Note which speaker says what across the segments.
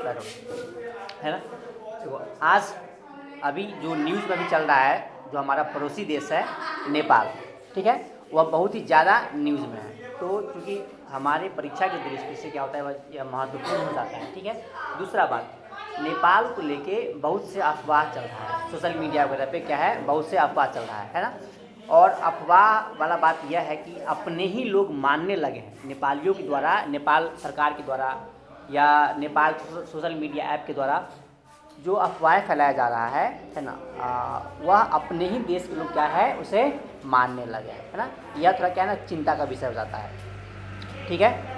Speaker 1: बैठो, है ना। देखो आज अभी जो न्यूज़ में भी चल रहा है, जो हमारा पड़ोसी देश है नेपाल, ठीक है, वह बहुत ही ज़्यादा न्यूज़ में है। तो चूँकि हमारे परीक्षा की दृष्टि से क्या होता है, वह यह महत्वपूर्ण हो जाता है, ठीक है। दूसरा बात, नेपाल को लेके बहुत से अफवाह चल रहा है सोशल मीडिया वगैरह पे, क्या है, बहुत से अफवाह चल रहा है ना। और अफवाह वाला बात यह है कि अपने ही लोग मानने लगे हैं नेपालियों के द्वारा, नेपाल सरकार के द्वारा या नेपाल सोशल मीडिया ऐप के द्वारा जो अफवाहें फैलाया जा रहा है ना, वह अपने ही देश के लोग क्या है उसे मानने लगे हैं, है ना। यह थोड़ा क्या है ना चिंता का विषय हो जाता है, ठीक है।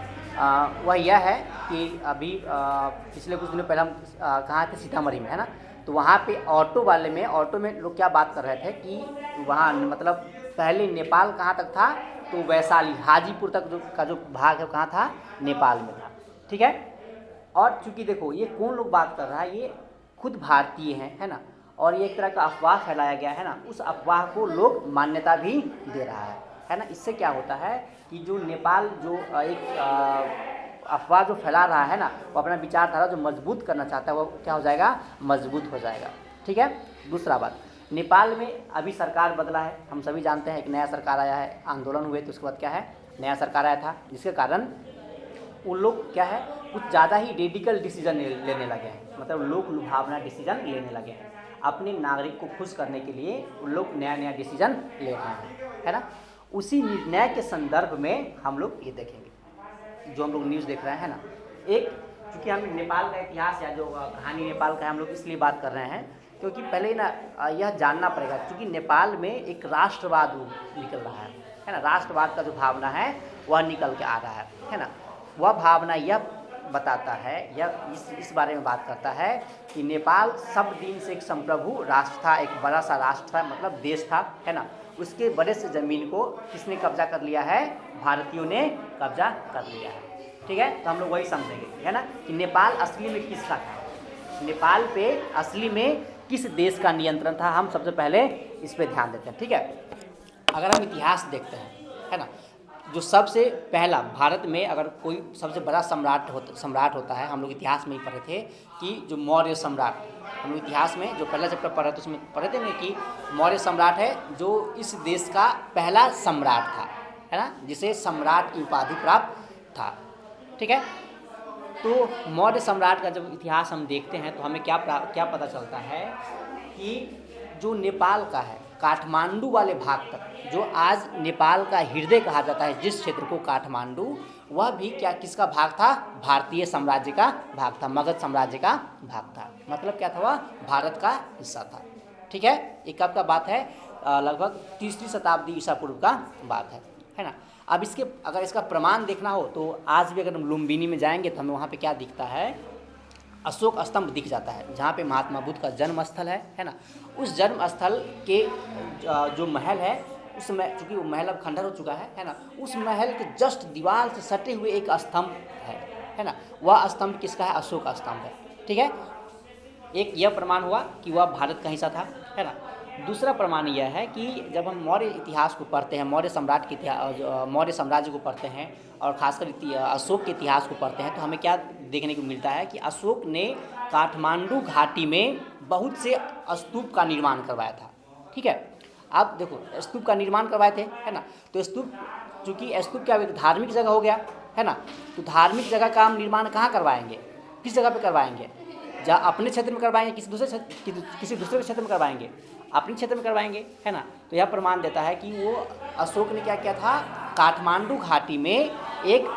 Speaker 1: वह यह है कि अभी पिछले कुछ दिनों पहले हम कहाँ थे, सीतामढ़ी में, है ना। तो वहाँ पे ऑटो में लोग क्या बात कर रहे थे कि वहाँ मतलब पहले नेपाल कहाँ तक था, तो वैशाली हाजीपुर तक का जो भाग है कहाँ था, नेपाल में था, ठीक है। और चूंकि देखो ये कौन लोग बात कर रहा है, ये खुद भारतीय हैं, है ना। और ये एक तरह का अफवाह फैलाया गया है ना, उस अफवाह को लोग मान्यता भी दे रहा है ना। इससे क्या होता है कि जो नेपाल जो एक अफवाह जो फैला रहा है ना, वो अपना विचारधारा जो मजबूत करना चाहता है वो क्या हो जाएगा, मजबूत हो जाएगा, ठीक है। दूसरा बात, नेपाल में अभी सरकार बदला है, हम सभी जानते हैं, एक नया सरकार आया है, आंदोलन हुए तो उसके बाद क्या है, नया सरकार आया था, जिसके कारण उन लोग क्या है कुछ ज़्यादा ही रेडिकल डिसीजन लेने लगे हैं, मतलब लोग लुभावना डिसीजन लेने लगे हैं। अपने नागरिक को खुश करने के लिए उन लोग नया नया डिसीजन ले रहे हैं, है ना। उसी निर्णय के संदर्भ में हम लोग ये देखेंगे, जो हम लोग न्यूज़ देख रहे हैं ना। एक चूँकि हम नेपाल का इतिहास या जो कहानी नेपाल का है, हम लोग इसलिए बात कर रहे हैं क्योंकि पहले ना यह जानना पड़ेगा, क्योंकि नेपाल में एक राष्ट्रवाद निकल रहा है ना। राष्ट्रवाद का जो भावना है वह निकल के आ रहा है ना। वह भावना यह बताता है या इस बारे में बात करता है कि नेपाल सब दिन से एक संप्रभु राष्ट्र था, एक बड़ा सा राष्ट्र था, मतलब देश था, है ना। उसके बड़े से ज़मीन को किसने कब्जा कर लिया है, भारतीयों ने कब्जा कर लिया है, ठीक है। तो हम लोग वही समझेंगे, है ना, कि नेपाल असली में किसका था, नेपाल पे असली में किस देश का नियंत्रण था, हम सबसे पहले इस पर ध्यान देते हैं, ठीक है। अगर हम इतिहास देखते हैं, है ना, जो सबसे पहला भारत में अगर कोई सबसे बड़ा सम्राट होता है, हम लोग इतिहास में ही पढ़े थे कि जो मौर्य सम्राट, हम लोग इतिहास में जो पहला चैप्टर पढ़े थे उसमें पढ़े थे ना कि मौर्य सम्राट है जो इस देश का पहला सम्राट था, है ना, जिसे सम्राट की उपाधि प्राप्त था, ठीक है। तो मौर्य सम्राट का जब इतिहास हम देखते हैं तो हमें क्या पता चलता है कि जो नेपाल का है काठमांडू वाले भाग तक, जो आज नेपाल का हृदय कहा जाता है जिस क्षेत्र को काठमांडू, वह भी क्या किसका भाग था, भारतीय साम्राज्य का भाग था, मगध साम्राज्य का भाग था, मतलब क्या था, वह भारत का हिस्सा था, ठीक है। ये कब का बात है, लगभग 3री शताब्दी ईसा पूर्व का बात है ना। अब अगर इसका प्रमाण देखना हो तो आज भी अगर हम लुम्बिनी में जाएंगे तो हमें वहाँ पे क्या दिखता है, अशोक स्तंभ दिख जाता है, जहाँ पे महात्मा बुद्ध का जन्म स्थल है ना। उस जन्म स्थल के जो महल है, उसमें चूँकि वो महल अब खंडर हो चुका है ना, उस महल के जस्ट दीवार से सटे हुए एक स्तंभ है ना, वह स्तंभ किसका है, अशोक स्तंभ है, ठीक है। एक यह प्रमाण हुआ कि वह भारत का हिस्सा था, है ना। दूसरा प्रमाण यह है कि जब हम मौर्य इतिहास को पढ़ते हैं, मौर्य सम्राट के मौर्य साम्राज्य को पढ़ते हैं और खासकर अशोक के इतिहास को पढ़ते हैं, तो हमें क्या देखने को मिलता है कि अशोक ने काठमांडू घाटी में बहुत से स्तूप का निर्माण करवाया था, ठीक है। आप देखो स्तूप का निर्माण करवाए थे, है ना। तो स्तूप, चूँकि स्तूप क्या धार्मिक जगह हो गया, है ना, तो धार्मिक जगह का हम निर्माण कहाँ करवाएंगे, किस जगह पर करवाएंगे, जहाँ अपने क्षेत्र में करवाएंगे, किसी दूसरे क्षेत्र में करवाएंगे, अपने क्षेत्र में करवाएंगे, है ना। तो यह प्रमाण देता है कि वो अशोक ने क्या किया था, काठमांडू घाटी में एक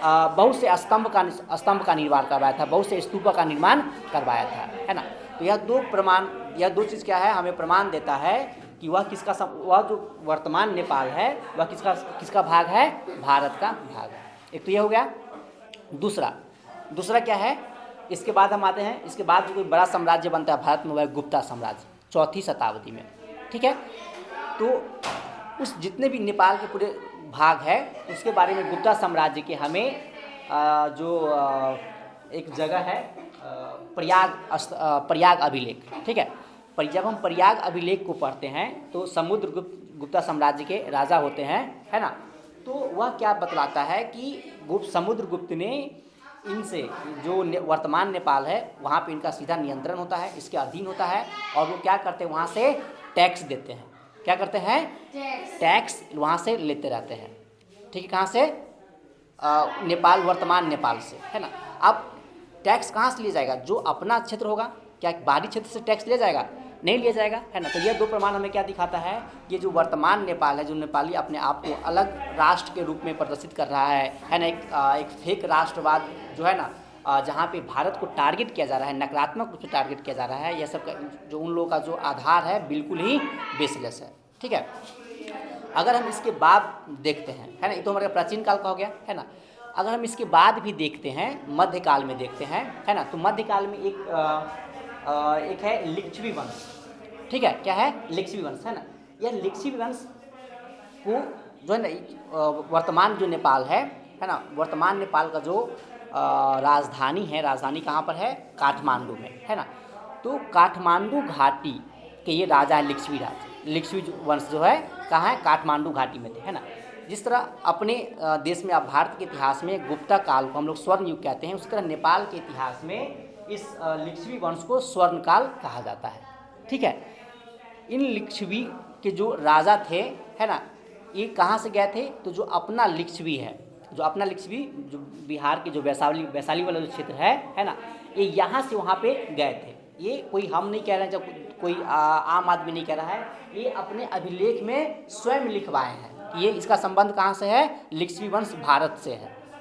Speaker 1: बहुत से स्तंभ का निर्माण करवाया था, बहुत से स्तूप का निर्माण करवाया था, है ना। तो यह दो चीज़ क्या है, हमें प्रमाण देता है कि वह जो वर्तमान नेपाल है वह किसका भाग है, भारत का भाग है। एक तो यह हो गया। दूसरा क्या है, इसके बाद हम आते हैं, इसके बाद जो कोई बड़ा साम्राज्य बनता है भारत में वह गुप्ता साम्राज्य 4ठी शताब्दी में, ठीक है। तो उस जितने भी नेपाल के पूरे भाग है उसके बारे में गुप्ता साम्राज्य के हमें एक जगह है प्रयाग अभिलेख, ठीक है। पर जब हम प्रयाग अभिलेख को पढ़ते हैं तो गुप्ता साम्राज्य के राजा होते हैं, है ना। तो वह क्या बतलाता है कि समुद्रगुप्त ने इनसे जो वर्तमान नेपाल है वहाँ पे इनका सीधा नियंत्रण होता है, इसके अधीन होता है। और वो क्या करते हैं, वहाँ से टैक्स देते हैं। क्या करते हैं, टैक्स वहाँ से लेते रहते हैं। ठीक है, कहाँ से, नेपाल, वर्तमान नेपाल से, है ना। अब टैक्स कहाँ से लिया जाएगा, जो अपना क्षेत्र होगा, क्या बाहरी क्षेत्र से टैक्स लिया जाएगा, नहीं लिया जाएगा, है ना। तो ये दो प्रमाण हमें क्या दिखाता है, ये जो वर्तमान नेपाल है, जो नेपाली अपने आप को अलग राष्ट्र के रूप में प्रदर्शित कर रहा है ना, एक फेक राष्ट्रवाद जो है ना, जहाँ पे भारत को टारगेट किया जा रहा है, नकारात्मक रूप से टारगेट किया जा रहा है, यह सब जो उन लोगों का जो आधार है बिल्कुल ही बेसलेस है। ठीक है, अगर हम इसके बाद देखते हैं, है ना, ये तो हमारे प्राचीन काल का हो गया, है ना। अगर हम इसके बाद भी देखते हैं, मध्यकाल में देखते हैं, है ना, तो मध्यकाल में एक है लिच्छवी वंश। ठीक है, क्या है, लिच्छवी वंश, है ना। यह लिच्छवी वंश को जो है ना, वर्तमान जो नेपाल है ना, वर्तमान नेपाल का जो राजधानी है, राजधानी कहाँ पर है, काठमांडू में, है ना। तो काठमांडू घाटी के ये राजा है लिच्छवी लिच्छवी वंश जो है कहाँ है, काठमांडू घाटी में थे, है ना। जिस तरह अपने देश में, अब भारत के इतिहास में गुप्ता काल को हम लोग स्वर्ण युग कहते हैं, उसी तरह नेपाल के इतिहास में इस लिच्छवी वंश को स्वर्ण काल कहा जाता है। ठीक है, इन लिच्छवी के जो राजा थे, है ना, ये कहाँ से गए थे, तो जो अपना लिच्छवी है, जो अपना लिच्छवी, जो बिहार के जो वैशाली वाला जो क्षेत्र है ना, ये यहाँ से वहाँ पे गए थे। ये कोई हम नहीं कह रहे हैं, जब कोई आम आदमी नहीं कह रहा है, ये अपने अभिलेख में स्वयं लिखवाए हैं कि ये इसका संबंध कहाँ से है, लिच्छवी वंश भारत से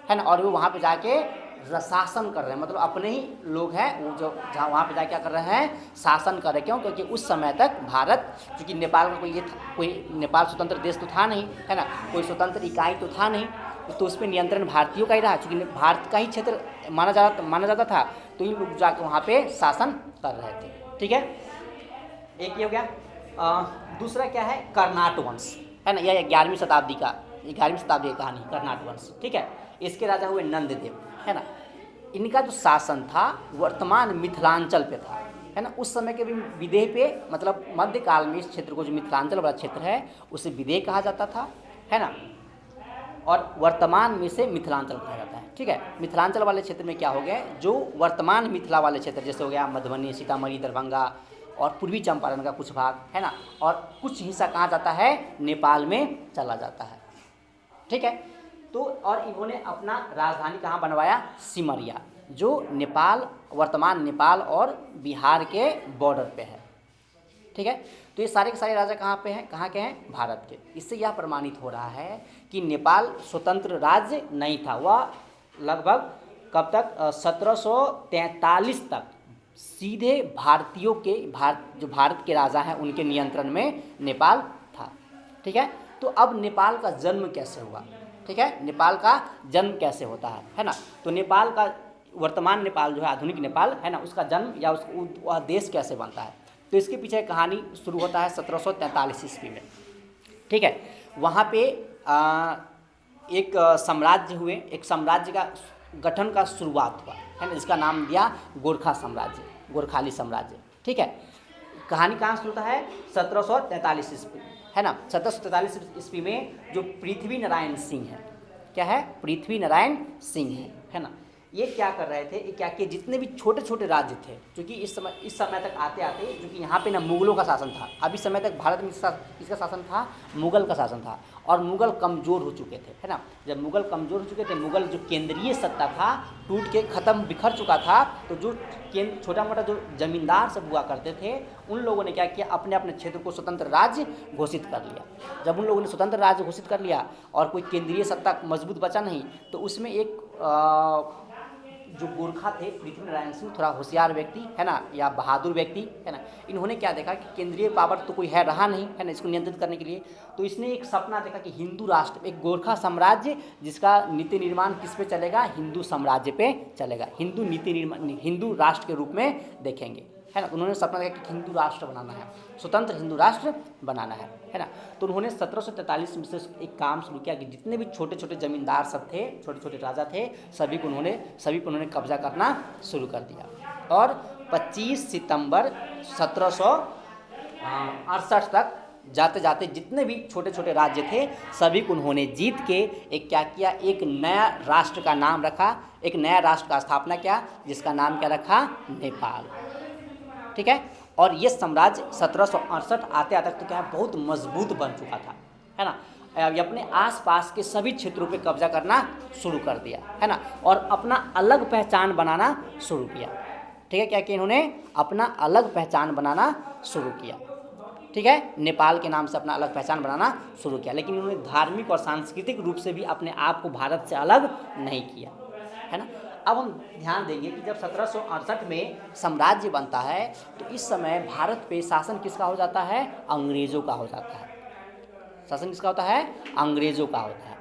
Speaker 1: है ना। और वो वहाँ पे जाके शासन कर रहे हैं, मतलब अपने ही लोग हैं वो, जो जहाँ वहाँ पे जाके क्या कर रहे हैं, शासन कर रहे हैं। क्यों, क्योंकि उस समय तक भारत, चूँकि नेपाल का कोई नेपाल स्वतंत्र देश तो था नहीं, है ना, कोई स्वतंत्र इकाई तो था नहीं, तो उस पर नियंत्रण भारतीयों का ही रहा, चूँकि भारत का ही क्षेत्र माना जाता था, तो इन लोग जाके वहाँ पे शासन कर रहे थे। ठीक है, एक ये हो गया। दूसरा क्या है, कर्नाट वंश, है ना, यह 11वीं शताब्दी की कहानी, कर्नाट वंश। ठीक है, इसके राजा हुए नंददेव, है ना। इनका जो शासन था वर्तमान मिथिलांचल पे था, है ना। उस समय के भी विदेह पे, मतलब मध्यकाल में इस क्षेत्र को, जो मिथिलांचल वाला क्षेत्र है, उसे विदेह कहा जाता था, है ना। और वर्तमान में से मिथिलांचल कहा जाता है। ठीक है, मिथिलांचल वाले क्षेत्र में क्या हो गया, जो वर्तमान मिथिला वाले क्षेत्र, जैसे हो गया मधुबनी, सीतामढ़ी, दरभंगा और पूर्वी चंपारण का कुछ भाग, है ना, और कुछ हिस्सा कहाँ जाता है, नेपाल में चला जाता है। ठीक है, तो और इन्होंने अपना राजधानी कहाँ बनवाया, सिमरिया, जो नेपाल, वर्तमान नेपाल और बिहार के बॉर्डर पे है। ठीक है, तो ये सारे के सारे राजा कहाँ पे हैं, कहाँ के हैं, भारत के। इससे यह प्रमाणित हो रहा है कि नेपाल स्वतंत्र राज्य नहीं था। वह लगभग कब तक, 1743 तक सीधे भारतीयों के, जो भारत के राजा हैं उनके नियंत्रण में नेपाल था। ठीक है, तो अब नेपाल का जन्म कैसे हुआ, ठीक है, नेपाल का जन्म कैसे होता है ना। तो नेपाल का, वर्तमान नेपाल जो है, आधुनिक नेपाल, है ना, उसका जन्म या वह देश कैसे बनता है, तो इसके पीछे कहानी शुरू होता है 1743 ईस्वी में। ठीक है, वहाँ पे एक साम्राज्य हुए, एक साम्राज्य का गठन का शुरुआत हुआ, है ना, जिसका नाम दिया गोरखा साम्राज्य, गोरखाली साम्राज्य। ठीक है, कहानी कहाँ शुरू होता है, 1743 ईस्वी, है ना। 1743 ईस्वी में जो पृथ्वी नारायण सिंह है, क्या है, पृथ्वी नारायण सिंह है ना, ये क्या कर रहे थे, ये क्या कि जितने भी छोटे छोटे राज्य थे, क्योंकि इस समय तक आते आते, क्योंकि यहाँ पे ना मुगलों का शासन था, अभी समय तक भारत में इसका शासन था, मुगल का शासन था, और मुगल कमज़ोर हो चुके थे, है ना। जब मुगल कमज़ोर हो चुके थे, मुगल जो केंद्रीय सत्ता था टूट के खत्म, बिखर चुका था, तो जो छोटा मोटा जो जमींदार सब हुआ करते थे, उन लोगों ने क्या किया, अपने अपने क्षेत्र को स्वतंत्र राज्य घोषित कर लिया। जब उन लोगों ने स्वतंत्र राज्य घोषित कर लिया और कोई केंद्रीय सत्ता मजबूत बचा नहीं, तो उसमें एक जो गोरखा थे, पृथ्वी नारायण सिंह, थोड़ा होशियार व्यक्ति, है ना, या बहादुर व्यक्ति, है ना, इन्होंने क्या देखा कि केंद्रीय पावर तो कोई है रहा नहीं, है ना, इसको नियंत्रित करने के लिए, तो इसने एक सपना देखा कि हिंदू राष्ट्र, एक गोरखा साम्राज्य जिसका नीति निर्माण किस पे चलेगा, हिंदू साम्राज्य पे चलेगा, हिंदू नीति निर्माण, हिंदू राष्ट्र के रूप में देखेंगे, है ना। उन्होंने सपना देखा कि हिंदू राष्ट्र बनाना है, स्वतंत्र हिंदू राष्ट्र बनाना है ना। तो उन्होंने 1743 में से एक काम शुरू किया कि जितने भी छोटे छोटे जमींदार सब थे, छोटे छोटे राजा थे, सभी को उन्होंने कब्जा करना शुरू कर दिया। और 25 सितंबर 1768 तक जाते जाते जितने भी छोटे छोटे राज्य थे सभी को उन्होंने जीत के एक क्या किया, एक नया राष्ट्र का नाम रखा, एक नया राष्ट्र का स्थापना किया जिसका नाम क्या रखा, नेपाल। ठीक है। और ये साम्राज्य 1768 आते आते तक तो क्या है बहुत मजबूत बन चुका था, है ना। ये अपने आसपास के सभी क्षेत्रों पे कब्जा करना शुरू कर दिया, है ना, और अपना अलग पहचान बनाना शुरू किया। ठीक है, क्या कि इन्होंने अपना अलग पहचान बनाना शुरू किया। ठीक है, नेपाल के नाम से अपना अलग पहचान बनाना शुरू किया, लेकिन इन्होंने धार्मिक और सांस्कृतिक रूप से भी अपने आप को भारत से अलग नहीं किया, है ना। अब हम ध्यान देंगे कि जब 1768 में साम्राज्य बनता है तो इस समय भारत पे शासन किसका हो जाता है, अंग्रेज़ों का हो जाता है। शासन किसका होता है, अंग्रेज़ों का होता है।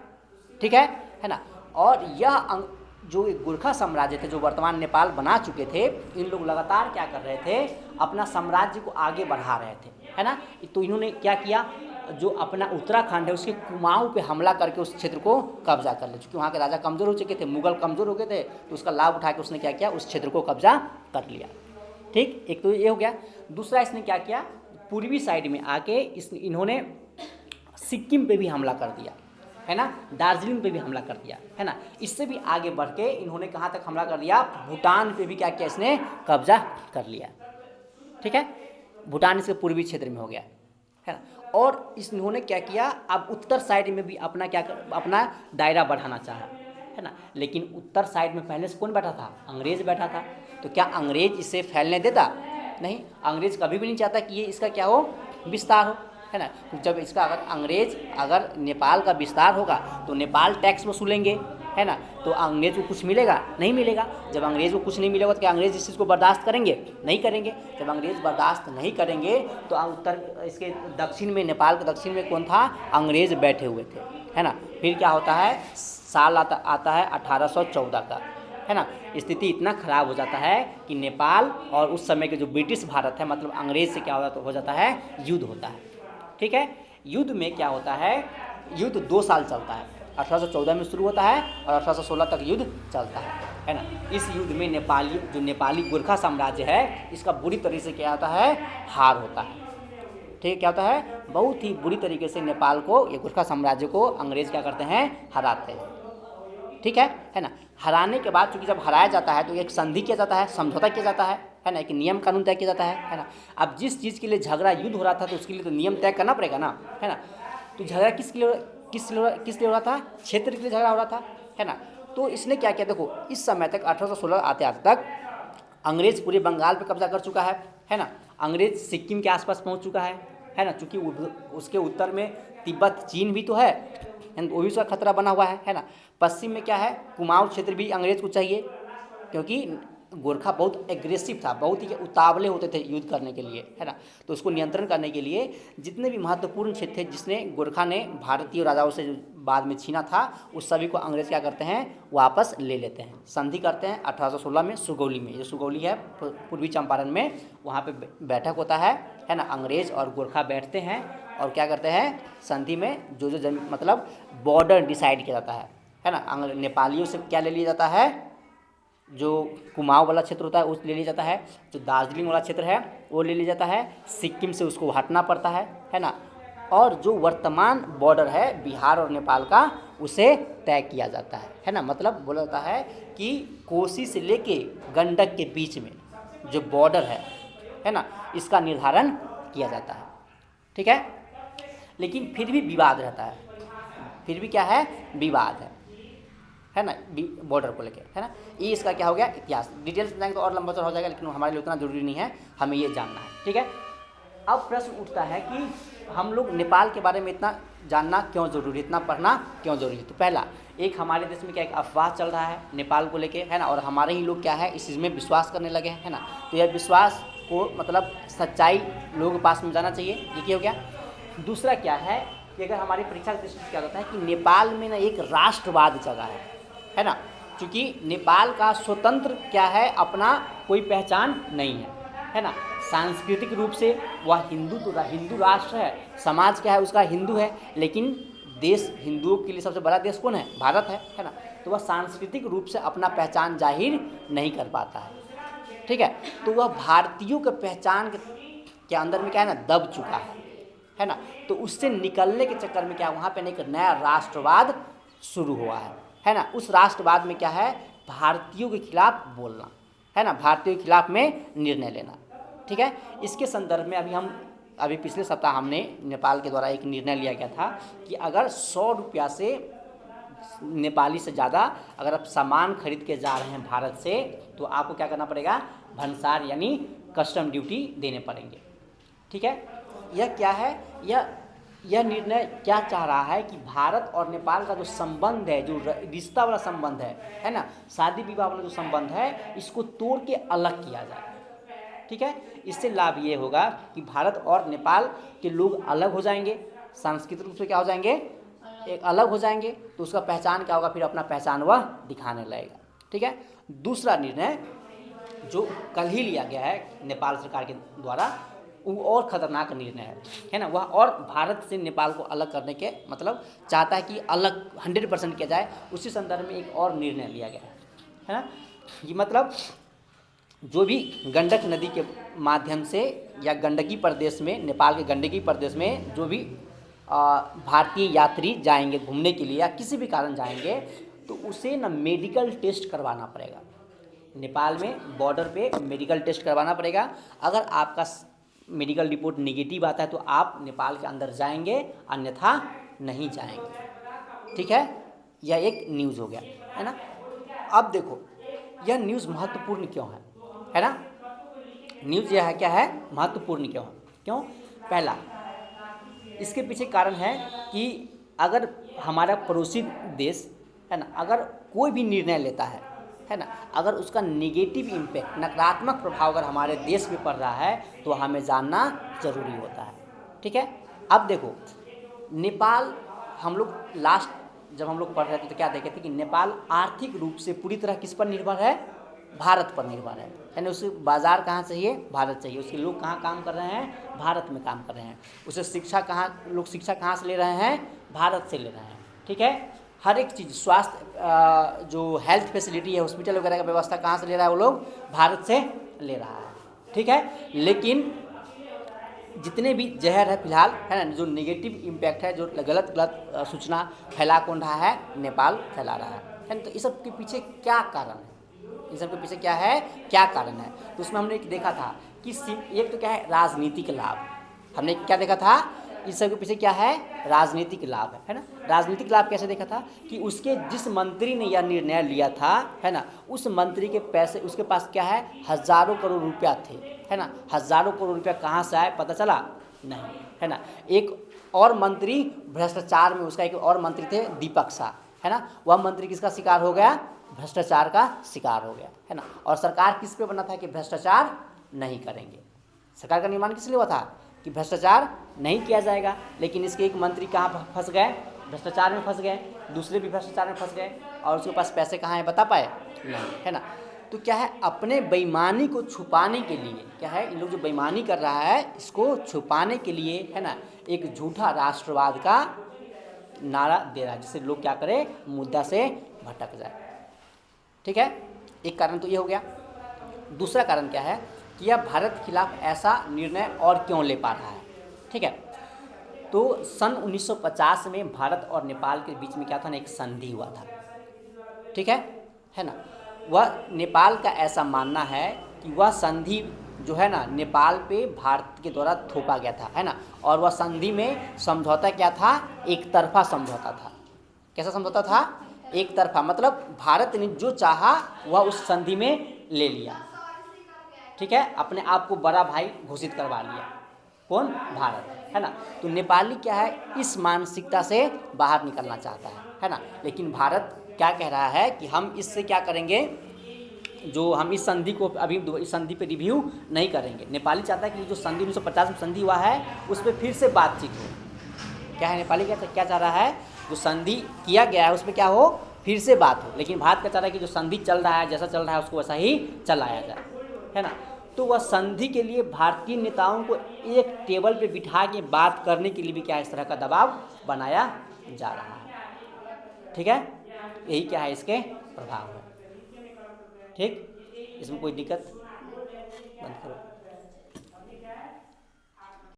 Speaker 1: ठीक है ना। और यह जो एक गोरखा साम्राज्य थे जो वर्तमान नेपाल बना चुके थे, इन लोग लगातार क्या कर रहे थे, अपना साम्राज्य को आगे बढ़ा रहे थे, है ना। तो इन्होंने क्या किया, जो अपना उत्तराखंड है उसके कुमाऊं पे हमला करके उस क्षेत्र को कब्जा कर लिया। क्योंकि वहाँ के राजा कमज़ोर हो चुके थे, मुगल कमज़ोर हो गए थे, तो उसका लाभ उठा के उसने क्या किया, उस क्षेत्र को कब्जा कर लिया। ठीक, एक तो ये हो गया। दूसरा इसने क्या किया, पूर्वी साइड में आके इन्होंने सिक्किम पे भी हमला कर दिया, है ना, दार्जिलिंग पे भी हमला कर दिया, है ना। इससे भी आगे बढ़ के इन्होंने कहाँ तक हमला कर दिया, भूटान पे भी क्या किया, इसने कब्जा कर लिया। ठीक है, भूटान इसके पूर्वी क्षेत्र में हो गया, है ना। और इन्होंने क्या किया, अब उत्तर साइड में भी अपना अपना दायरा बढ़ाना चाहा, है ना। लेकिन उत्तर साइड में पहले से कौन बैठा था, अंग्रेज बैठा था। तो क्या अंग्रेज इसे फैलने देता, नहीं। अंग्रेज कभी भी नहीं चाहता कि ये इसका क्या हो, विस्तार हो, है ना। तो जब इसका अगर नेपाल का विस्तार होगा तो नेपाल टैक्स वसूलेंगे, है ना। तो अंग्रेज को कुछ मिलेगा, नहीं मिलेगा। जब अंग्रेज को कुछ नहीं मिलेगा तो क्या अंग्रेज इस चीज़ को बर्दाश्त करेंगे, नहीं करेंगे। जब अंग्रेज बर्दाश्त नहीं करेंगे तो उत्तर इसके दक्षिण में, नेपाल के दक्षिण में कौन था, अंग्रेज बैठे हुए थे, है ना। फिर क्या होता है, साल आता है 1814 का, है ना। स्थिति इतना खराब हो जाता है कि नेपाल और उस समय के जो ब्रिटिश भारत है, मतलब अंग्रेज से क्या हो जाता है, युद्ध होता है। ठीक है, युद्ध में क्या होता है, युद्ध 2 साल चलता है, 1814 में शुरू होता है और 1816 तक युद्ध चलता है ना। इस युद्ध में नेपाली गोरखा साम्राज्य है, इसका बुरी तरीके से क्या होता है, हार होता है। ठीक है, क्या होता है, बहुत ही बुरी तरीके से नेपाल को, ये गोरखा साम्राज्य को अंग्रेज क्या करते हैं, हराते हैं। ठीक है ना। हराने के बाद चूंकि जब हराया जाता है तो एक संधि किया जाता है, समझौता किया जाता है ना, एक नियम कानून तय किया जाता है ना। अब जिस चीज़ के लिए झगड़ा, युद्ध हो रहा था, तो उसके लिए तो नियम तय करना पड़ेगा ना, है ना। तो झगड़ा किस लिए हो रहा था, क्षेत्र के लिए झगड़ा हो रहा था, है ना। तो इसने क्या किया, देखो इस समय तक 1816 आते आते तक अंग्रेज पूरे बंगाल पे कब्जा कर चुका है ना। अंग्रेज सिक्किम के आसपास पहुंच चुका है ना, चूँकि उसके उत्तर में तिब्बत, चीन भी तो है, वो भी उसका खतरा बना हुआ है ना। पश्चिम में क्या है, कुमाऊं क्षेत्र भी अंग्रेज को चाहिए, क्योंकि गोरखा बहुत एग्रेसिव था, बहुत ही उतावले होते थे युद्ध करने के लिए, है ना। तो उसको नियंत्रण करने के लिए जितने भी महत्वपूर्ण क्षेत्र थे जिसने गोरखा ने भारतीय राजाओं से बाद में छीना था, उस सभी को अंग्रेज क्या करते हैं, वापस ले लेते हैं। संधि करते हैं 1816 में सुगौली में, ये सुगौली है पूर्वी चंपारण में, वहाँ पे बैठक होता है ना। अंग्रेज और गोरखा बैठते हैं और क्या करते हैं, संधि में जो मतलब बॉर्डर डिसाइड किया जाता है ना। नेपालियों से क्या ले लिया जाता है, जो कुमाऊं वाला क्षेत्र होता है उस ले लिया जाता है, जो दार्जिलिंग वाला क्षेत्र है वो ले लिया जाता है, सिक्किम से उसको हटना पड़ता है ना। और जो वर्तमान बॉर्डर है बिहार और नेपाल का, उसे तय किया जाता है ना। मतलब बोला जाता है कि कोसी से लेके गंडक के बीच में जो बॉर्डर है ना, इसका निर्धारण किया जाता है। ठीक है, लेकिन फिर भी विवाद रहता है, फिर भी क्या है, विवाद है ना, बॉर्डर को लेके, है ना। ये इसका क्या हो गया, इतिहास। डिटेल्स में जाएंगे तो और लंबा चौड़ा हो जाएगा, लेकिन हमारे लिए उतना जरूरी नहीं है, हमें ये जानना है। ठीक है, अब प्रश्न उठता है कि हम लोग नेपाल के बारे में इतना जानना क्यों जरूरी है, इतना पढ़ना क्यों जरूरी है। तो पहला, एक हमारे देश में क्या एक अफवाह चल रहा है नेपाल को लेके, है ना, और हमारे ही लोग क्या है इस चीज़ में विश्वास करने लगे हैं, है ना। तो यह विश्वास को मतलब सच्चाई लोगों के पास में जाना चाहिए, ये क्या हो गया। दूसरा क्या है कि अगर हमारी परीक्षा की दृष्टि से क्या होता है कि नेपाल में ना एक राष्ट्रवाद जगह है ना। क्योंकि नेपाल का स्वतंत्र क्या है, अपना कोई पहचान नहीं है ना। सांस्कृतिक रूप से वह हिंदू राष्ट्र है, समाज क्या है उसका हिंदू है, लेकिन देश, हिंदुओं के लिए सबसे बड़ा देश कौन है, भारत है ना। तो वह सांस्कृतिक रूप से अपना पहचान जाहिर नहीं कर पाता है। ठीक है, तो वह भारतीयों के पहचान के अंदर में क्या है ना, दब चुका है ना। तो उससे निकलने के चक्कर में क्या वहाँ पे एक नया राष्ट्रवाद शुरू हुआ है ना। उस राष्ट्रवाद में क्या है, भारतीयों के खिलाफ बोलना, है ना, भारतीयों के खिलाफ में निर्णय लेना, ठीक है। इसके संदर्भ में अभी पिछले सप्ताह हमने नेपाल के द्वारा एक निर्णय लिया गया था कि अगर 100 रुपया से नेपाली से ज़्यादा अगर आप सामान खरीद के जा रहे हैं भारत से, तो आपको क्या करना पड़ेगा, भंसार यानी कस्टम ड्यूटी देने पड़ेंगे, ठीक है। यह क्या है, यह निर्णय क्या चाह रहा है कि भारत और नेपाल का जो संबंध है, जो रिश्ता वाला संबंध है ना, शादी विवाह वाला जो संबंध है, इसको तोड़ के अलग किया जाए, ठीक है। इससे लाभ ये होगा कि भारत और नेपाल के लोग अलग हो जाएंगे, सांस्कृतिक रूप से क्या हो जाएंगे, एक अलग हो जाएंगे, तो उसका पहचान क्या होगा, फिर अपना पहचान वह दिखाने लगेगा, ठीक है। दूसरा निर्णय जो कल ही लिया गया है नेपाल सरकार के द्वारा, वो और ख़तरनाक निर्णय है ना। वह और भारत से नेपाल को अलग करने के मतलब चाहता है कि अलग 100% किया जाए। उसी संदर्भ में एक और निर्णय लिया गया है ना। ये मतलब जो भी गंडक नदी के माध्यम से या गंडकी प्रदेश में, नेपाल के गंडकी प्रदेश में जो भी भारतीय यात्री जाएंगे घूमने के लिए या किसी भी कारण जाएंगे, तो उसे ना मेडिकल टेस्ट करवाना पड़ेगा। नेपाल में बॉर्डर पे मेडिकल टेस्ट करवाना पड़ेगा। अगर आपका मेडिकल रिपोर्ट नेगेटिव आता है तो आप नेपाल के अंदर जाएंगे, अन्यथा नहीं जाएंगे, ठीक है। यह एक न्यूज़ हो गया, है ना। अब देखो यह न्यूज़ महत्वपूर्ण क्यों है ना। न्यूज़ यह है क्या है, महत्वपूर्ण क्यों। पहला, इसके पीछे कारण है कि अगर हमारा पड़ोसी देश है ना, अगर कोई भी निर्णय लेता है ना, अगर उसका नेगेटिव इम्पैक्ट, नकारात्मक प्रभाव अगर हमारे देश में पड़ रहा है, तो हमें जानना ज़रूरी होता है, ठीक है। अब देखो नेपाल, हम लोग लास्ट जब हम लोग पढ़ रहे थे तो क्या देखे थे कि नेपाल आर्थिक रूप से पूरी तरह किस पर निर्भर है, भारत पर निर्भर है ना। उसे बाज़ार कहाँ चाहिए, भारत चाहिए। उसके लोग कहाँ काम कर रहे हैं, भारत में काम कर रहे हैं। उसे शिक्षा कहाँ से ले रहे हैं, भारत से ले रहे हैं, ठीक है। हर एक चीज़, स्वास्थ्य जो हेल्थ फैसिलिटी है, हॉस्पिटल वगैरह का व्यवस्था कहाँ से ले रहा है, वो लोग भारत से ले रहा है, ठीक है। लेकिन जितने भी जहर है फिलहाल, है ना, जो नेगेटिव इम्पैक्ट है, जो गलत सूचना फैला कौन रहा है, नेपाल फैला रहा है ना। तो इस सब के पीछे क्या कारण है, इस सब के पीछे क्या कारण है। तो उसमें हमने देखा था कि एक तो क्या है, राजनीतिक लाभ। हमने क्या देखा था, इस सब के पीछे क्या है, राजनीतिक लाभ है ना। राजनीतिक लाभ कैसे देखा था कि उसके जिस मंत्री ने यह निर्णय लिया था, है ना, उस मंत्री के पैसे, उसके पास क्या है, हज़ारों करोड़ रुपया थे, है ना। हज़ारों करोड़ रुपया कहाँ से आए पता चला नहीं, है ना। एक और मंत्री भ्रष्टाचार में, उसका एक और मंत्री थे दीपक शाह, है ना, वह मंत्री किसका शिकार हो गया, भ्रष्टाचार का शिकार हो गया, है ना। और सरकार किस पे बना था कि भ्रष्टाचार नहीं करेंगे। सरकार का निर्माण किस लिए हुआ था कि भ्रष्टाचार नहीं किया जाएगा। लेकिन इसके एक मंत्री कहाँ फंस गए, भ्रष्टाचार में फंस गए, दूसरे भी भ्रष्टाचार में फंस गए, और उसके पास पैसे कहाँ हैं बता पाए नहीं, है ना। तो क्या है, अपने बेईमानी को छुपाने के लिए क्या है, इन लोग जो बेईमानी कर रहा है इसको छुपाने के लिए, है ना, एक झूठा राष्ट्रवाद का नारा दे रहा है, जिससे लोग क्या करें, मुद्दा से भटक जाए, ठीक है। एक कारण तो ये हो गया। दूसरा कारण क्या है कि यह भारत के खिलाफ ऐसा निर्णय और क्यों ले पा रहा है, ठीक है। तो सन 1950 में भारत और नेपाल के बीच में क्या था ना, एक संधि हुआ था, ठीक है ना। वह नेपाल का ऐसा मानना है कि वह संधि जो है ना, नेपाल पे भारत के द्वारा थोपा गया था, है ना। और वह संधि में समझौता क्या था, एक तरफा समझौता था। कैसा समझौता था, एक तरफा, मतलब भारत ने जो चाहा वह उस संधि में ले लिया, ठीक है, अपने आप को बड़ा भाई घोषित करवा लिया, कौन, भारत, है ना। तो नेपाली क्या है, इस मानसिकता से बाहर निकलना चाहता है ना। लेकिन भारत क्या कह रहा है कि हम इससे क्या करेंगे, जो हम इस संधि को अभी इस संधि पे रिव्यू नहीं करेंगे। नेपाली चाहता है कि जो संधि 1950 में संधि हुआ है उस पर फिर से बातचीत हो। क्या है, नेपाली क्या चाह रहा है, जो संधि किया गया है उसमें क्या हो, फिर से बात हो। लेकिन भारत का चाह रहा है कि जो संधि चल रहा है, जैसा चल रहा है उसको वैसा ही चलाया जाए, है ना। तो वह संधि के लिए भारतीय नेताओं को एक टेबल पे बिठा के बात करने के लिए भी क्या इस तरह का दबाव बनाया जा रहा है, ठीक है। यही क्या है, इसके प्रभाव है, ठीक। इसमें कोई दिक्कत, बंद करो।